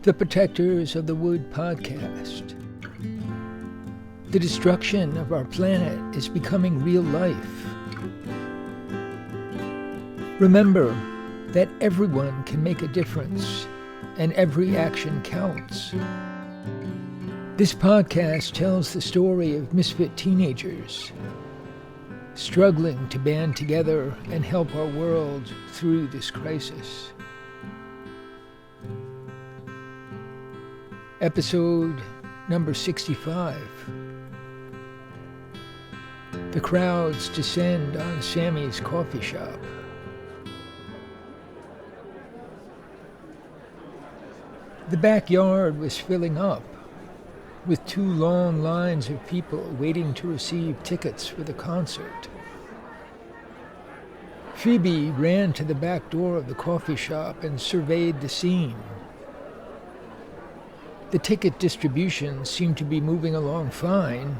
the protectors of the Wood podcast. The destruction of our planet is becoming real life. Remember that everyone can make a difference, and every action counts. This podcast tells the story of misfit teenagers struggling to band together and help our world through this crisis. Episode number 65. The crowds descend on Sammy's coffee shop. The backyard was filling up, with two long lines of people waiting to receive tickets for the concert. Phoebe ran to the back door of the coffee shop and surveyed the scene. The ticket distribution seemed to be moving along fine.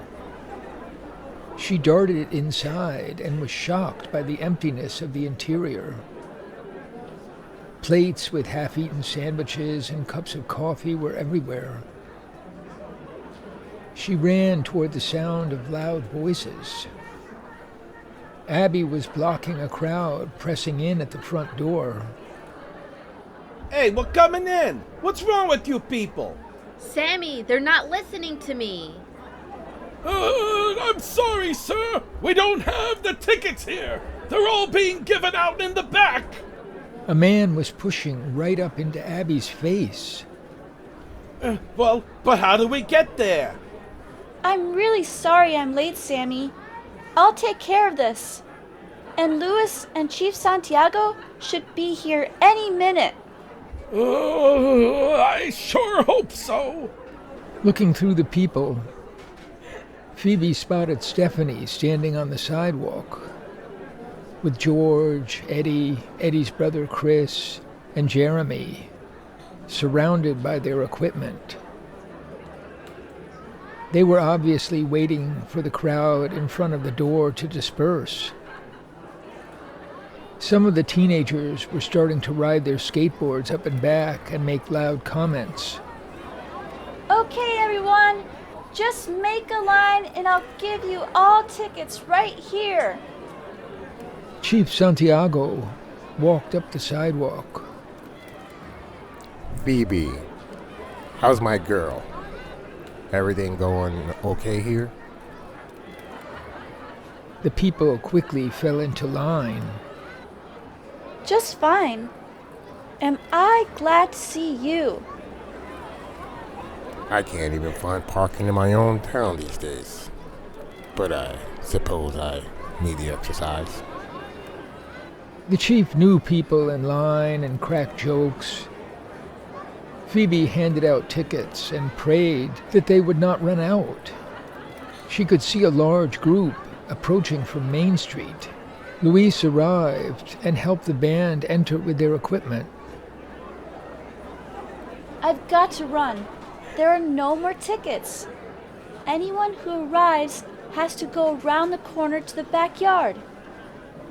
She darted inside and was shocked by the emptiness of the interior. Plates with half-eaten sandwiches and cups of coffee were everywhere. She ran toward the sound of loud voices. Abby was blocking a crowd pressing in at the front door. Hey, we're coming in! What's wrong with you people? Sammy, they're not listening to me. I'm sorry, sir. We don't have the tickets here. They're all being given out in the back. A man was pushing right up into Abby's face. Well, but how do we get there? I'm really sorry I'm late, Sammy. I'll take care of this. And Luis and Chief Santiago should be here any minute. I sure hope so. Looking through the people, Phoebe spotted Stephanie standing on the sidewalk with George, Eddie, Eddie's brother Chris, and Jeremy, surrounded by their equipment. They were obviously waiting for the crowd in front of the door to disperse. Some of the teenagers were starting to ride their skateboards up and back and make loud comments. Okay, everyone, just make a line and I'll give you all tickets right here. Chief Santiago walked up the sidewalk. Phoebe, how's my girl? Everything going okay here? The people quickly fell into line. Just fine. Am I glad to see you? I can't even find parking in my own town these days. But I suppose I need the exercise. The chief knew people in line and cracked jokes. Phoebe handed out tickets and prayed that they would not run out. She could see a large group approaching from Main Street. Luis arrived and helped the band enter with their equipment. I've got to run. There are no more tickets. Anyone who arrives has to go around the corner to the backyard.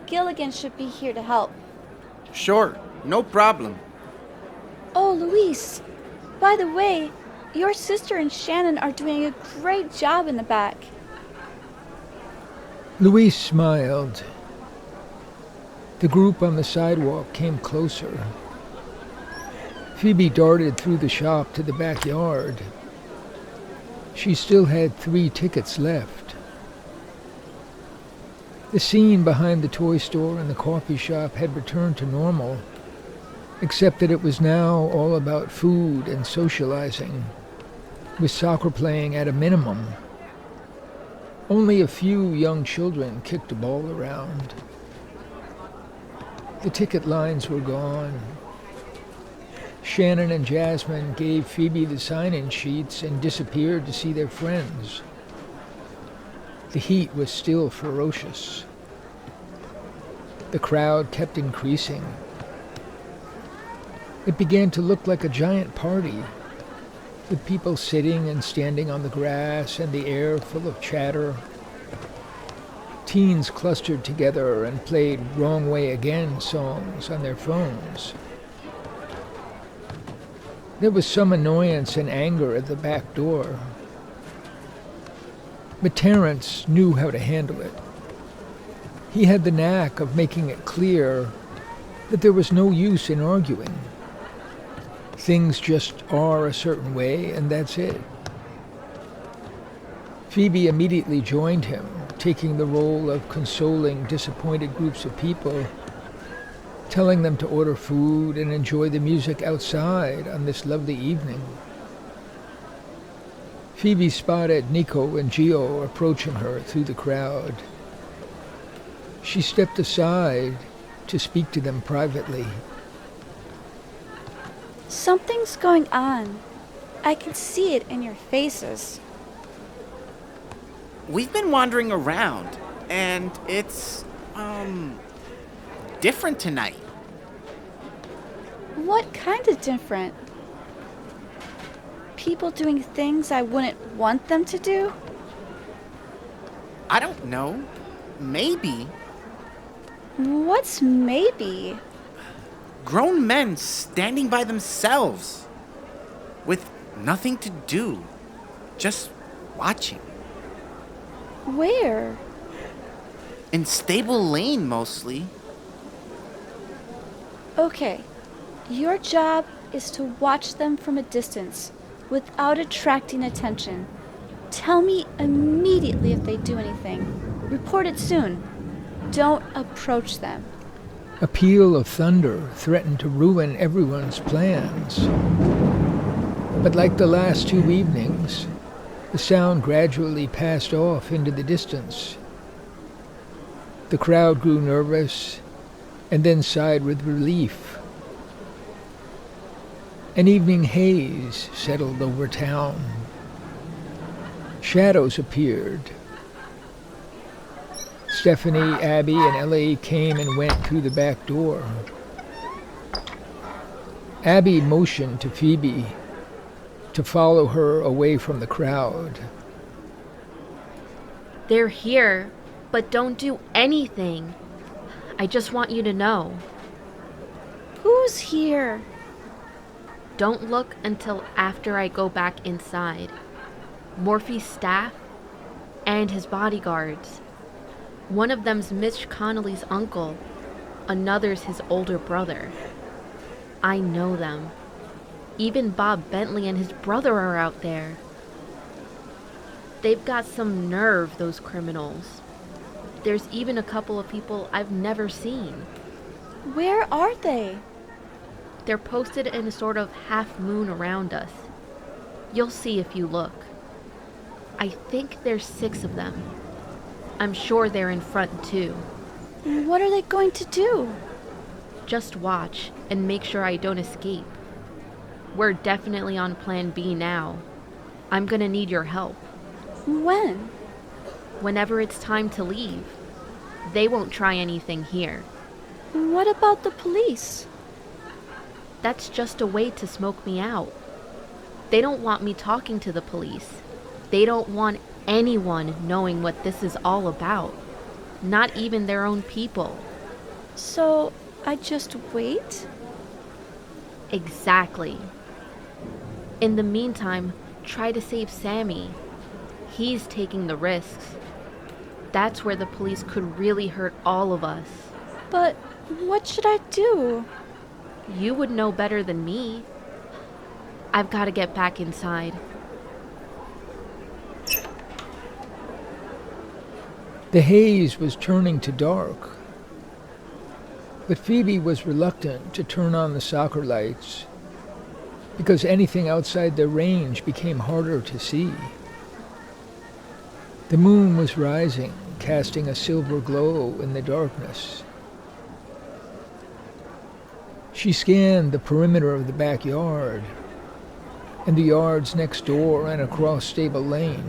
Gilligan should be here to help. Sure, no problem. Oh, Luis, by the way, your sister and Shannon are doing a great job in the back. Luis smiled. The group on the sidewalk came closer. Phoebe darted through the shop to the backyard. She still had 3 tickets left. The scene behind the toy store and the coffee shop had returned to normal, except that it was now all about food and socializing, with soccer playing at a minimum. Only a few young children kicked a ball around. The ticket lines were gone. Shannon and Jasmine gave Phoebe the sign-in sheets and disappeared to see their friends. The heat was still ferocious. The crowd kept increasing. It began to look like a giant party, with people sitting and standing on the grass and the air full of chatter. Teens clustered together and played Wrong Way Again songs on their phones. There was some annoyance and anger at the back door. But Terence knew how to handle it. He had the knack of making it clear that there was no use in arguing. Things just are a certain way, and that's it. Phoebe immediately joined him, taking the role of consoling disappointed groups of people, telling them to order food and enjoy the music outside on this lovely evening. Phoebe spotted Nico and Gio approaching her through the crowd. She stepped aside to speak to them privately. Something's going on. I can see it in your faces. We've been wandering around, and it's, different tonight. What kind of different? People doing things I wouldn't want them to do? I don't know. Maybe. What's maybe? Grown men standing by themselves. With nothing to do. Just watching. Where? In Stable Lane, mostly. Okay, your job is to watch them from a distance without attracting attention. Tell me immediately if they do anything. Report it soon. Don't approach them. A peal of thunder threatened to ruin everyone's plans. But like the last 2 evenings, the sound gradually passed off into the distance. The crowd grew nervous and then sighed with relief. An evening haze settled over town. Shadows appeared. Stephanie, Abby, and Ellie came and went through the back door. Abby motioned to Phoebe to follow her away from the crowd. They're here, but don't do anything. I just want you to know. Who's here? Don't look until after I go back inside. Morphy's staff and his bodyguards. One of them's Mitch Connolly's uncle. Another's his older brother. I know them. Even Bob Bentley and his brother are out there. They've got some nerve, those criminals. There's even a couple of people I've never seen. Where are they? They're posted in a sort of half moon around us. You'll see if you look. I think there's 6 of them. I'm sure they're in front too. What are they going to do? Just watch and make sure I don't escape. We're definitely on plan B now. I'm gonna need your help. When? Whenever it's time to leave. They won't try anything here. What about the police? That's just a way to smoke me out. They don't want me talking to the police. They don't want anyone knowing what this is all about. Not even their own people. So, I just wait? Exactly. In the meantime, try to save Sammy. He's taking the risks. That's where the police could really hurt all of us. But what should I do? You would know better than me. I've got to get back inside. The haze was turning to dark, but Phoebe was reluctant to turn on the soccer lights because anything outside their range became harder to see. The moon was rising, casting a silver glow in the darkness. She scanned the perimeter of the backyard and the yards next door and across Stable Lane.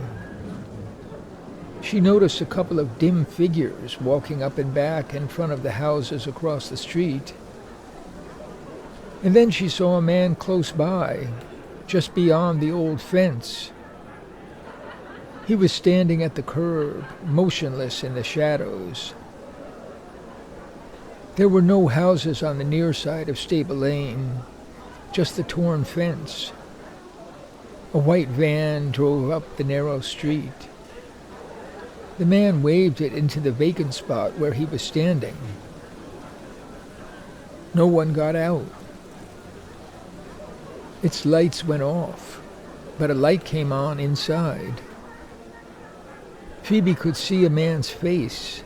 She noticed a couple of dim figures walking up and back in front of the houses across the street. And then she saw a man close by, just beyond the old fence. He was standing at the curb, motionless in the shadows. There were no houses on the near side of Stable Lane, just the torn fence. A white van drove up the narrow street. The man waved it into the vacant spot where he was standing. No one got out. Its lights went off, but a light came on inside. Phoebe could see a man's face.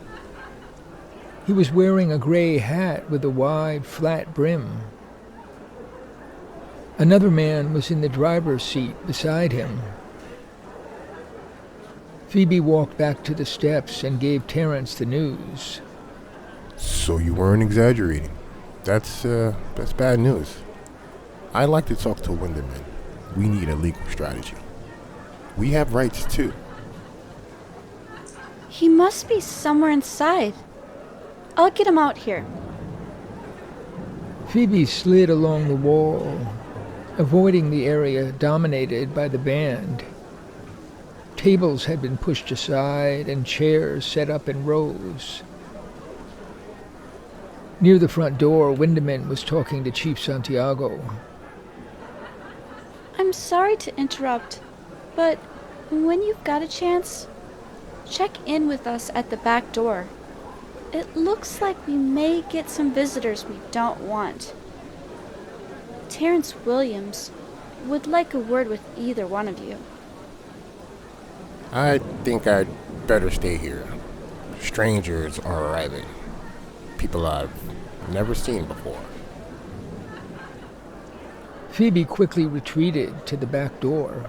He was wearing a gray hat with a wide, flat brim. Another man was in the driver's seat beside him. Phoebe walked back to the steps and gave Terrence the news. So you weren't exaggerating. That's bad news. I like to talk to Winderman. We need a legal strategy. We have rights too. He must be somewhere inside. I'll get him out here. Phoebe slid along the wall, avoiding the area dominated by the band. Tables had been pushed aside and chairs set up in rows. Near the front door, Winderman was talking to Chief Santiago. I'm sorry to interrupt, but when you've got a chance, check in with us at the back door. It looks like we may get some visitors we don't want. Terrence Williams would like a word with either one of you. I think I'd better stay here. Strangers are arriving. People I've never seen before. Phoebe quickly retreated to the back door.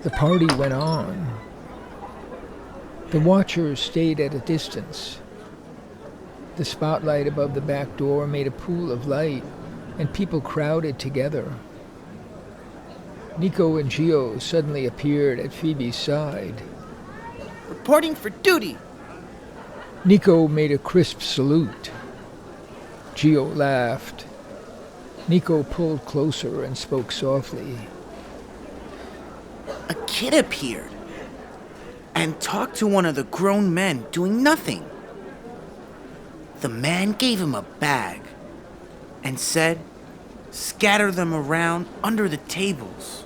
The party went on. The watchers stayed at a distance. The spotlight above the back door made a pool of light, and people crowded together. Nico and Gio suddenly appeared at Phoebe's side. Reporting for duty. Nico made a crisp salute. Gio laughed. Nico pulled closer and spoke softly. A kid appeared and talked to one of the grown men doing nothing. The man gave him a bag and said, "Scatter them around under the tables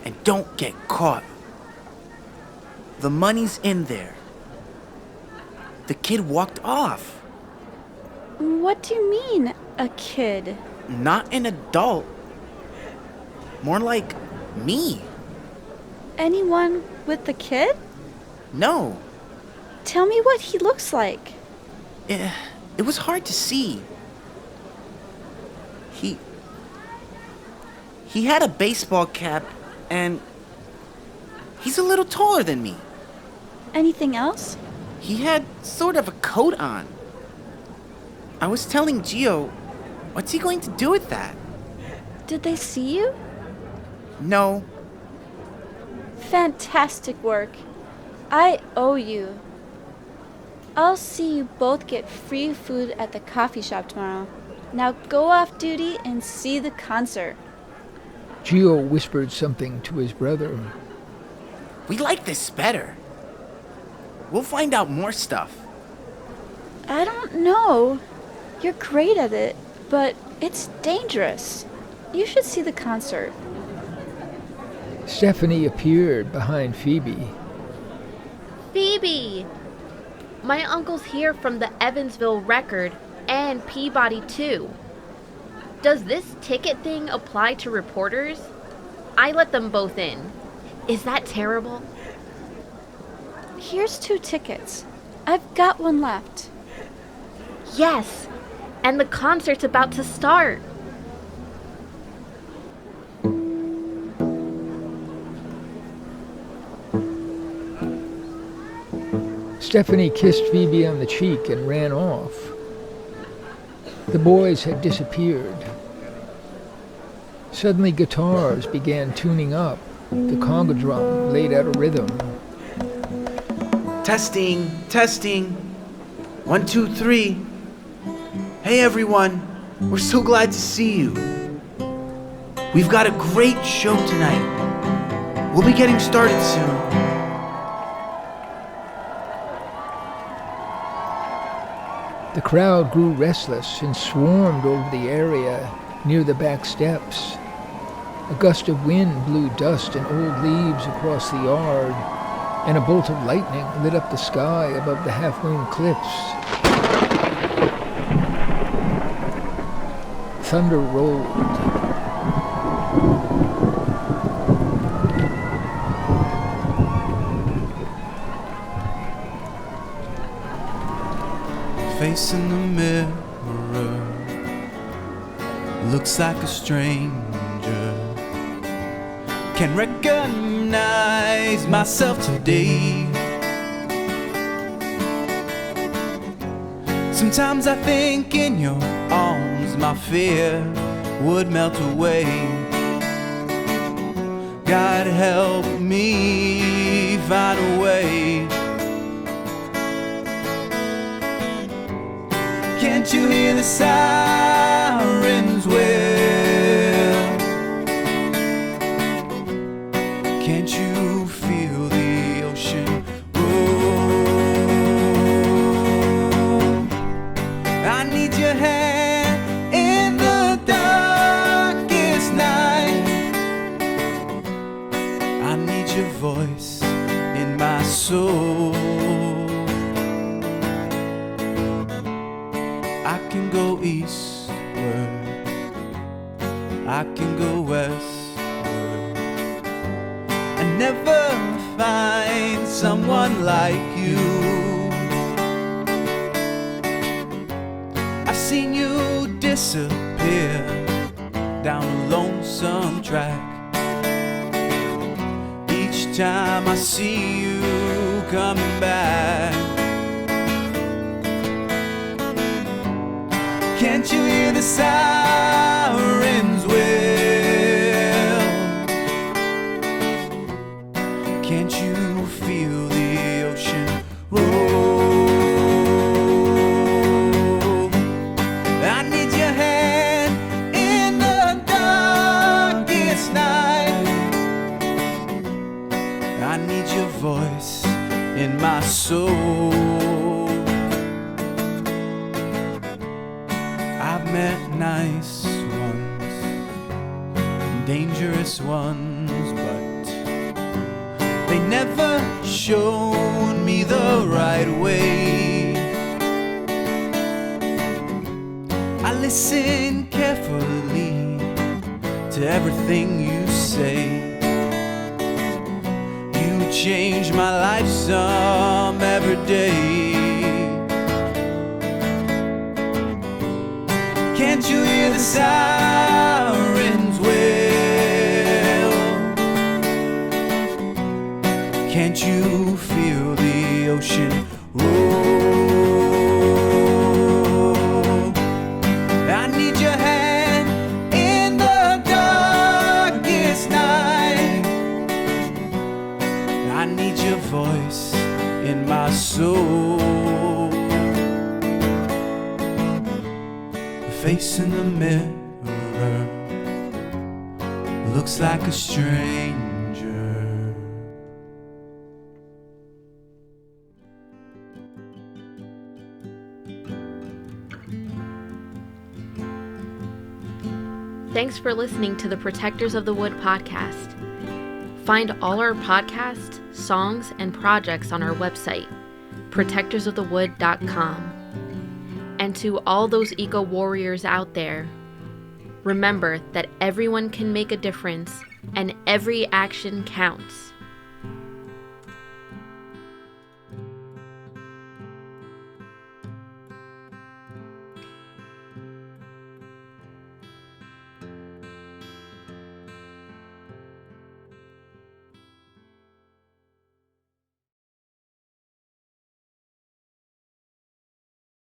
and don't get caught. The money's in there." The kid walked off. What do you mean, a kid? Not an adult. More like me. Anyone with the kid? No, Tell me what he looks like. it was hard to see. He had a baseball cap, and he's a little taller than me. Anything else? He had sort of a coat on. I was telling Gio, what's he going to do with that? Did they see you? No, Fantastic work. I owe you. I'll see you both get free food at the coffee shop tomorrow. Now go off duty and see the concert. Gio whispered something to his brother. we like this better. We'll find out more stuff. I don't know. You're great at it, but it's dangerous. You should see the concert. Stephanie appeared behind Phoebe. Phoebe! My uncle's here from the Evansville Record and Peabody too. Does this ticket thing apply to reporters? I let them both in. Is that terrible? Here's 2 tickets. I've got one left. Yes, and the concert's about to start. Stephanie kissed Phoebe on the cheek and ran off. The boys had disappeared. Suddenly guitars began tuning up. The conga drum laid out a rhythm. Testing, testing. 1, 2, 3. Hey everyone, we're so glad to see you. We've got a great show tonight. We'll be getting started soon. The crowd grew restless and swarmed over the area near the back steps. A gust of wind blew dust and old leaves across the yard, and a bolt of lightning lit up the sky above the half-moon cliffs. Thunder rolled. Face in the mirror looks like a stranger. Can recognize myself today. Sometimes I think in your arms my fear would melt away. God help me find a way. Can't you hear the sirens wail? Can't you feel the ocean roll? I need your hand in the darkest night. I need your voice in my soul. I can go eastward, I can go westward, and never find someone like you. I've seen you disappear down a lonesome track. Each time I see you coming back. Can't you hear the sirens wail? Can't you feel the ocean roll? I need your hand in the darkest night. I need your voice in my soul. I've met nice ones, dangerous ones, but they never showed me the right way. I listen carefully to everything you say. You change my life some every day. Can't you hear the sirens wail? Can't you feel the ocean roll? I need your hand in the darkest night. I need your voice in my soul. Face in the mirror looks like a stranger. Thanks for listening to the Protectors of the Wood podcast. Find all our podcasts, songs, and projects on our website, protectorsofthewood.com. And to all those eco warriors out there, remember that everyone can make a difference and every action counts.